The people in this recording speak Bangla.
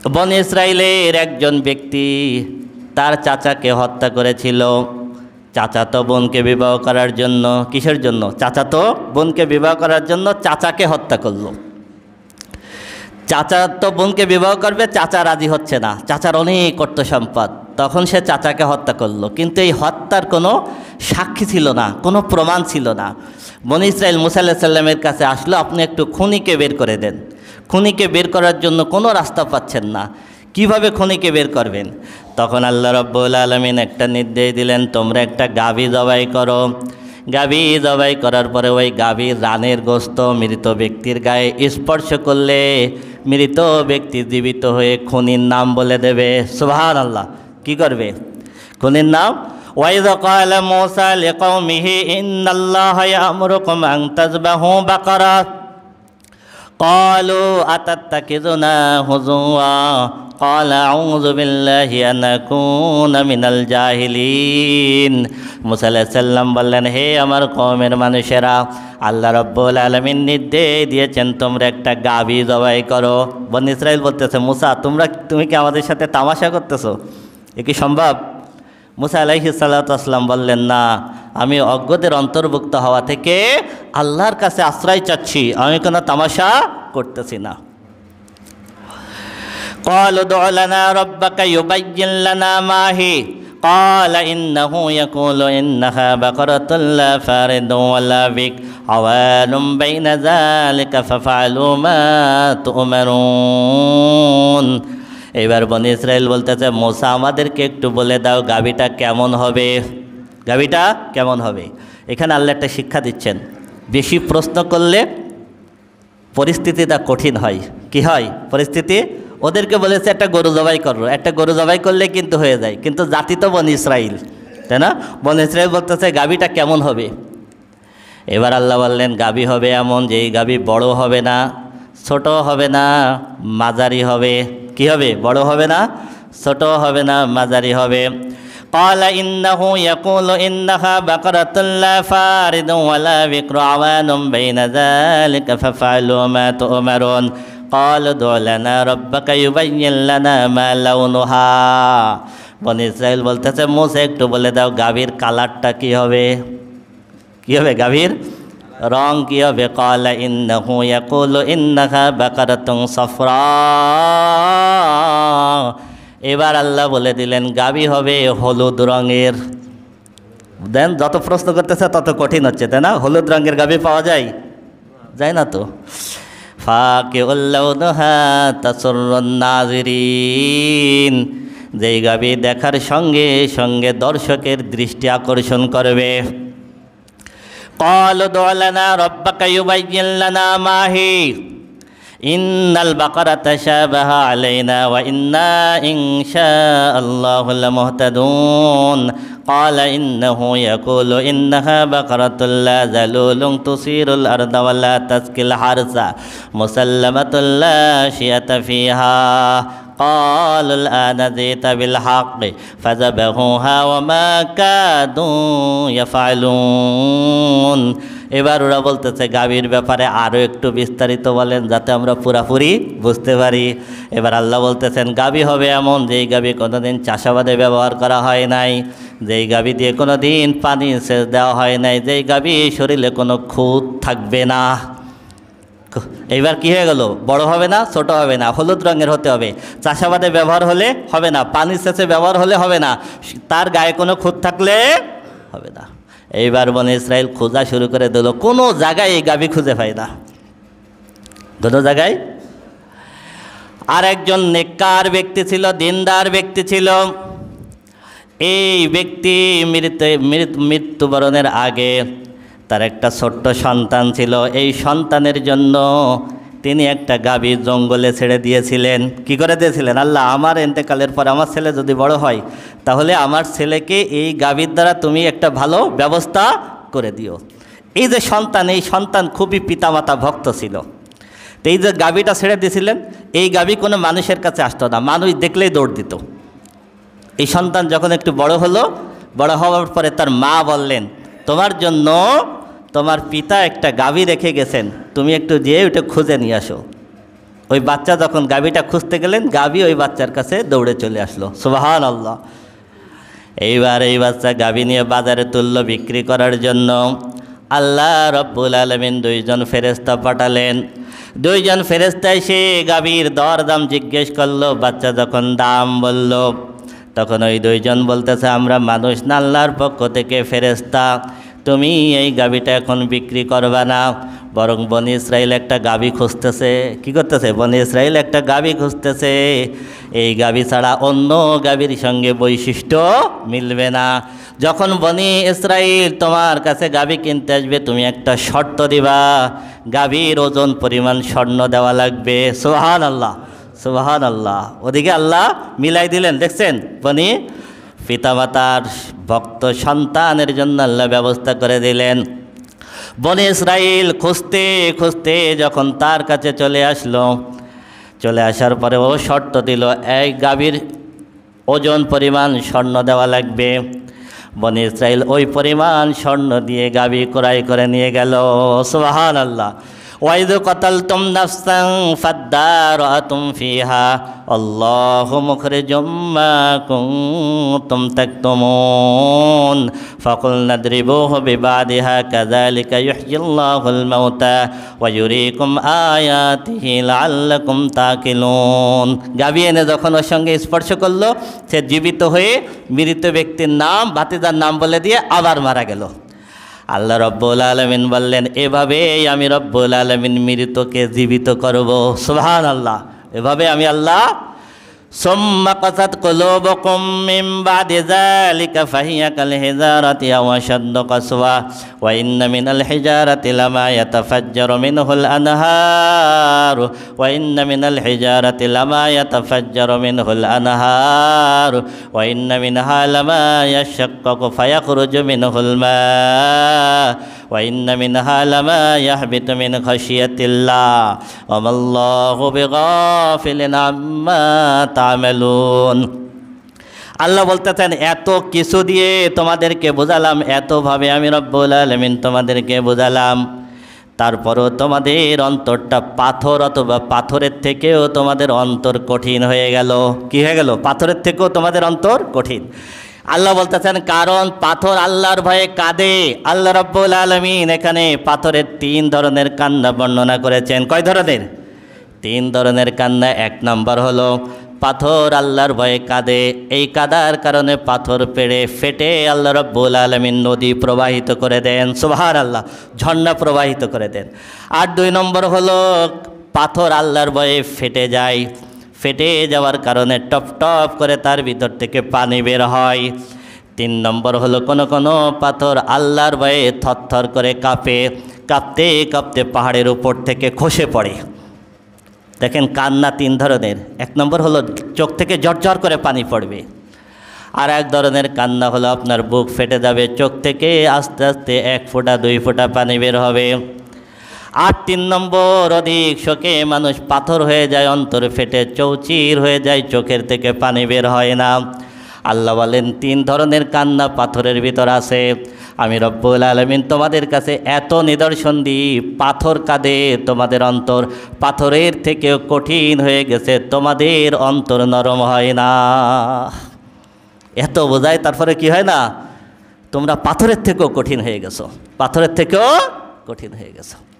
বনী ইসরাইলের একজন ব্যক্তি তার চাচাকে হত্যা করেছিল চাচাতো বোনকে বিবাহ করার জন্য। কিসের জন্য? চাচাতো বোনকে বিবাহ করার জন্য চাচাকে হত্যা করলো। চাচাতো বোনকে বিবাহ করবে, চাচা রাজি হচ্ছে না, চাচার অনেক অর্থ সম্পদ, তখন সে চাচাকে হত্যা করলো। কিন্তু এই হত্যার কোনো সাক্ষী ছিল না, কোনো প্রমাণ ছিল না। বনী ইসরাইল মুসা আলাইহিস সালামের কাছে আসলো, আপনি একটু খুনিকে বের করে দেন। খুনিকে বের করার জন্য কোনো রাস্তা পাচ্ছেন না, কিভাবে খুনিকে বের করবেন? তখন আল্লাহ রাব্বুল আলামিন একটা নির্দেশ দিলেন, তোমরা একটা গাভী জবাই করো। গাভী জবাই করার পরে ওই গাভীর রানের গোস্ত মৃত ব্যক্তির গায়ে স্পর্শ করলে মৃত ব্যক্তি জীবিত হয়ে খুনির নাম বলে দেবে। সুবহানাল্লাহ। কি করবে? খুনির নাম। ওয়াইযা ক্বালা মূসা লিকওমিহি ইন্নাল্লাহা ইয়া'মুরুকুম আন তাযবাহু বাকারা ক্বালু আতাত্তাখিযুনা হুজুওয়া ক্বালা আউযু বিল্লাহি আন আকুনা মিনাল জাহিলিন। মূসা আলাইহিস সালাম বললেন, হে আমার কওমের মানুষেরা, আল্লাহ রাব্বুল আলামিন নির্দেশ দিয়েছেন তোমরা একটা গাভী জবাই করো। বনী ইসরাইল বলতেছে, মূসা তুমি কি আমাদের সাথে তামাশা করতেছো? এ কি সম্ভব? মূসা আলাইহিস সালাতু ওয়াসসালাম বললেন, না, আমি অজ্ঞদের অন্তর্ভুক্ত হওয়া থেকে আল্লাহর কাছে আশ্রয় চাচ্ছি, আমি কোনো তামাশা করতেছি না। قالوا ادع لنا ربك يبين لنا ما هي قال إنه يقول إنها بقرة لا فارض ولا بكر عوان بين ذلك فافعلوا ما تؤمرون। এবার বনী ইসরাইল বলতেছে, মূসা আমাদেরকে একটু বলে দাও গাভীটা কেমন হবে, গাভীটা কেমন হবে। এখানে আল্লাহ একটা শিক্ষা দিচ্ছেন, বেশি প্রশ্ন করলে পরিস্থিতিটা কঠিন হয়। কি হয় পরিস্থিতি? ওদেরকে বলেছে একটা গরু জবাই করো, একটা গরু জবাই করলে কিন্তু হয়ে যায়, কিন্তু জাতি তো বনী ইসরাইল, তাই না? বনী ইসরাইল বলতেছে গাভীটা কেমন হবে। এবার আল্লাহ বললেন, গাভী হবে এমন যে এই গাভী বড় হবে না, ছোট হবে না, মাঝারি হবে। কি হবে? বড় হবে না, ছোট হবে না, মাঝারি হবে। قال إنه يقول إنها بقرة لا فارض ولا بكر عوان بين ذلك فافعلوا ما تؤمرون قالوا ادع لنا ربك يبين لنا ما لونها। বনী ইসরাইল বলতেছে, মূসা একটু বলে দাও গাভীর কালারটা কি হবে, কি হবে গাভীর রং কি হবে। قال إنه يقول إنها بقرة صفراء। এবার আল্লাহ বলে দিলেন গাভী হবে হলুদ রঙের। দেন যত প্রশ্ন করতেছে তত কঠিন হচ্ছে, তাই না? হলুদ রঙের গাভী পাওয়া যায়? যায় না তো। ফাকিউল লাউনহা তাসুররুন নাযিরিন, যেই গাভী দেখার সঙ্গে সঙ্গে দর্শকের দৃষ্টি আকর্ষণ করবে। ক্বালু উদউ লানা রাব্বাকা ইউবাইয়্যিন লানা মা হি ইন্নাল বাকারাতা শাবাহা আলাইনা ওয়া ইন্না ইনশাআল্লাহু লামুহতাদুন। قال إنه يقول إنها بقرة لا ذلول تثير الأرض ولا تسقي الحرث مسلمة لا شية فيها قالوا الآن جئت بالحق فذبحوها وما كادوا يفعلون। এবার ওরা বলতেছে গাভীর ব্যাপারে আরও একটু বিস্তারিত বলেন যাতে আমরা পুরাপুরি বুঝতে পারি। এবার আল্লাহ বলতেছেন গাভী হবে এমন যেই গাভী কোনোদিন চাষাবাদে ব্যবহার করা হয় নাই, যেই গাভী দিয়ে কোনো দিন পানি সেচ দেওয়া হয় নাই, যেই গাভী শরীরে কোনো খুঁত থাকবে না। এইবার কি হয়ে গেল? বড় হবে না, ছোট হবে না, হলুদ রঙের হতে হবে, চাষাবাদে ব্যবহার হলে হবে না, পানি সেচে ব্যবহার হলে হবে না, তার গায়ে কোনো খুঁত থাকলে হবে না। এইবার বনী ইসরাইল খোঁজা শুরু করে দিল, কোনো জায়গায় এই গাভী খুঁজে পায় না, কোনো জায়গায়। আর একজন নেককার ব্যক্তি ছিল, দিনদার ব্যক্তি ছিল। এই ব্যক্তি মৃত্যুবরণের আগে তার একটা ছোট্ট সন্তান ছিল। এই সন্তানের জন্য তিনি একটা গাভী জঙ্গলে ছেড়ে দিয়েছিলেন। কি করে দিয়েছিলেন? আল্লাহ, আমার ইন্তেকালের পর আমার ছেলে যদি বড় হয় তাহলে আমার ছেলেকে এই গাভীর দ্বারা তুমি একটা ভালো ব্যবস্থা করে দিও। এই যে সন্তান, এই সন্তান খুবই পিতামাতা ভক্ত ছিল। তো এই যে গাভীটা ছেড়ে দিয়েছিলেন, এই গাভী কোনো মানুষের কাছে আসতো না, মানুষ দেখলেই দৌড় দিত। এই সন্তান যখন একটু বড় হলো, বড় হওয়ার পরে তার মা বললেন, তোমার জন্য তোমার পিতা একটা গাভী রেখে গেছেন, তুমি একটু যেয়ে ওটা খুঁজে নিয়ে আসো। ওই বাচ্চা যখন গাভীটা খুঁজতে গেলেন, গাভী ওই বাচ্চার কাছে দৌড়ে চলে আসলো। সুবহানাল্লাহ। এইবার এই বাচ্চা গাভী নিয়ে বাজারে তুলল বিক্রি করার জন্য। আল্লাহ রব্বুল আলামিন দুইজন ফেরেশতা পাঠালেন। দুইজন ফেরেশতা এসে গাভীর দরদাম জিজ্ঞেস করলো। বাচ্চা যখন দাম বলল, তখন ওই দুইজন বলতেছে, আমরা মানুষ না, আল্লাহর পক্ষ থেকে ফেরেশতা, তুমি এই গাভীটা এখন বিক্রি করবা না, বরং বনি ইসরাইল একটা গাভী খুঁজতেছে। কি করতেছে? বনি ইসরাইল একটা গাভী খুঁজতেছে। এই গাভী ছাড়া অন্য গাভীর সঙ্গে বৈশিষ্ট্য মিলবে না। যখন বনি ইসরাইল তোমার কাছে গাভী কিনতে আসবে, তুমি একটা শর্ত দিবা, গাভীর ওজন পরিমাণ স্বর্ণ দেওয়া লাগবে। সুবহানাল্লাহ, সুবহানাল্লাহ। ওদিকে আল্লাহ মিলাই দিলেন, দেখছেন? বনি পিতামাতার ভক্ত সন্তানের জন্য আল্লাহ ব্যবস্থা করে দিলেন। বনি ইসরাইল খুঁজতে খুঁজতে যখন তার কাছে চলে আসলো, চলে আসার পরে ও শর্ত দিল, এই গাভীর ওজন পরিমাণ স্বর্ণ দেওয়া লাগবে। বনি ইসরাইল ওই পরিমাণ স্বর্ণ দিয়ে গাভী ক্রয় করে নিয়ে গেল। সুবহানাল্লাহ। ওয়াইদ কাতালতুম নাফসান ফাদ্দারাতুম ফিহা আল্লাহু মুখরিজুম মা কুনতুম তাকতুমুন ফাকুলনা দ্রিবুহু বিবাদিহা কাযালিকা ইউহয়িল্লাহুল মাউতা ওয়া ইউরিকুম আয়াতিহি লাআল্লাকুম তাকিলুন। গাভী এনে যখন ওর সঙ্গে স্পর্শ করলো, সে জীবিত হয়ে মৃত ব্যক্তির নাম, ভাতিজার নাম বলে দিয়ে আবার মারা গেল। আল্লাহ রব্বুল আলামিন বললেন, এভাবেই আমি রব্বুল আলামিন মৃতকে জীবিত করব। সুবহানাল্লাহ। এভাবে আমি আল্লাহ। সুম্মা কাসাত কুলুবুকুম মিন বাদি যালিকা ফাহিয়া কাল হিজারাতি আও আশাদ্দু কাসওয়া ওয়া ইন্না মিনাল হিজারাতি লামা ইয়াতাফাজ্জারু মিনহুল আনহার ওয়া ইন্না মিনাল হিজারাতি লামা ইয়াতাফাজ্জারু মিনহুল আনহার ওয়া ইন্না মিনহা লামা ইয়াশাক্কাকু ফায়াখরুজু মিনহুল মা ওয়া ইন্না মিনহা লামা ইয়াহবিতু মিন খাশিয়াতিল্লাহ ওয়া মাল্লাহু বিগাফিলিন আম্মা তা'মালুন। আল্লাহ বলতেছেন, এত কিছু দিয়ে তোমাদেরকে বোঝালাম, এতভাবে আমি রব্বুল আলামিন তোমাদেরকে বোঝালাম, তারপরও তোমাদের অন্তরটা পাথর, অথবা পাথরের থেকেও তোমাদের অন্তর কঠিন হয়ে গেল। কি হয়ে গেল? পাথরের থেকেও তোমাদের অন্তর কঠিন। আল্লাহ বলতেছেন, কারণ পাথর আল্লাহর ভয়ে কাঁদে। আল্লাহ রব্বুল আলামিন এখানে পাথরের 3 ধরনের কান্না বর্ণনা করেছেন। কয় ধরনের? 3 ধরনের কান্না। 1 নম্বর হলো পাথর আল্লাহর ভয়ে কাঁদে। এই কাদার কারণে পাথর পেড়ে ফেটে আল্লাহ রব্বুল আলামিন নদী প্রবাহিত করে দেন। সুবহানাল্লাহ। ঝর্ণা প্রবাহিত করে দেন। আর 2 নম্বর হলো পাথর আল্লাহর ভয়ে ফেটে যায়। ফেটে যাওয়ার কারণে টপ টপ করে তার ভিতর থেকে পানি বের হয়। 3 নম্বর হলো কোনো পাথর আল্লাহর ভয়ে থরথর করে কাঁপে, কাঁপতে কাঁপতে পাহাড়ের উপর থেকে খসে পড়ে। দেখেন, কান্না 3 ধরনের। 1 নম্বর হলো চোখ থেকে ঝরঝর করে পানি পড়বে। আর 1 ধরনের কান্না হলো আপনার বুক ফেটে যাবে, চোখ থেকে আস্তে আস্তে 1 ফোঁটা 2 ফোঁটা পানি বের হবে। আর 3 নম্বর, অধিক শোকে মানুষ পাথর হয়ে যায়, অন্তর ফেটে চৌচির হয়ে যায়, চোখের থেকে পানি বের হয় না। আল্লাহ বলেন, 3 ধরনের কান্না পাথরের ভিতর আছে। আমি রব্বুল আলামিন তোমাদের কাছে এত নিদর্শন দিই, পাথর কাঁদে, তোমাদের অন্তর পাথরের থেকেও কঠিন হয়ে গেছে, তোমাদের অন্তর নরম হয় না। এত বোঝায়, তারপরে কি হয় না? তোমরা পাথরের থেকেও কঠিন হয়ে গেছো, পাথরের থেকেও কঠিন হয়ে গেছো।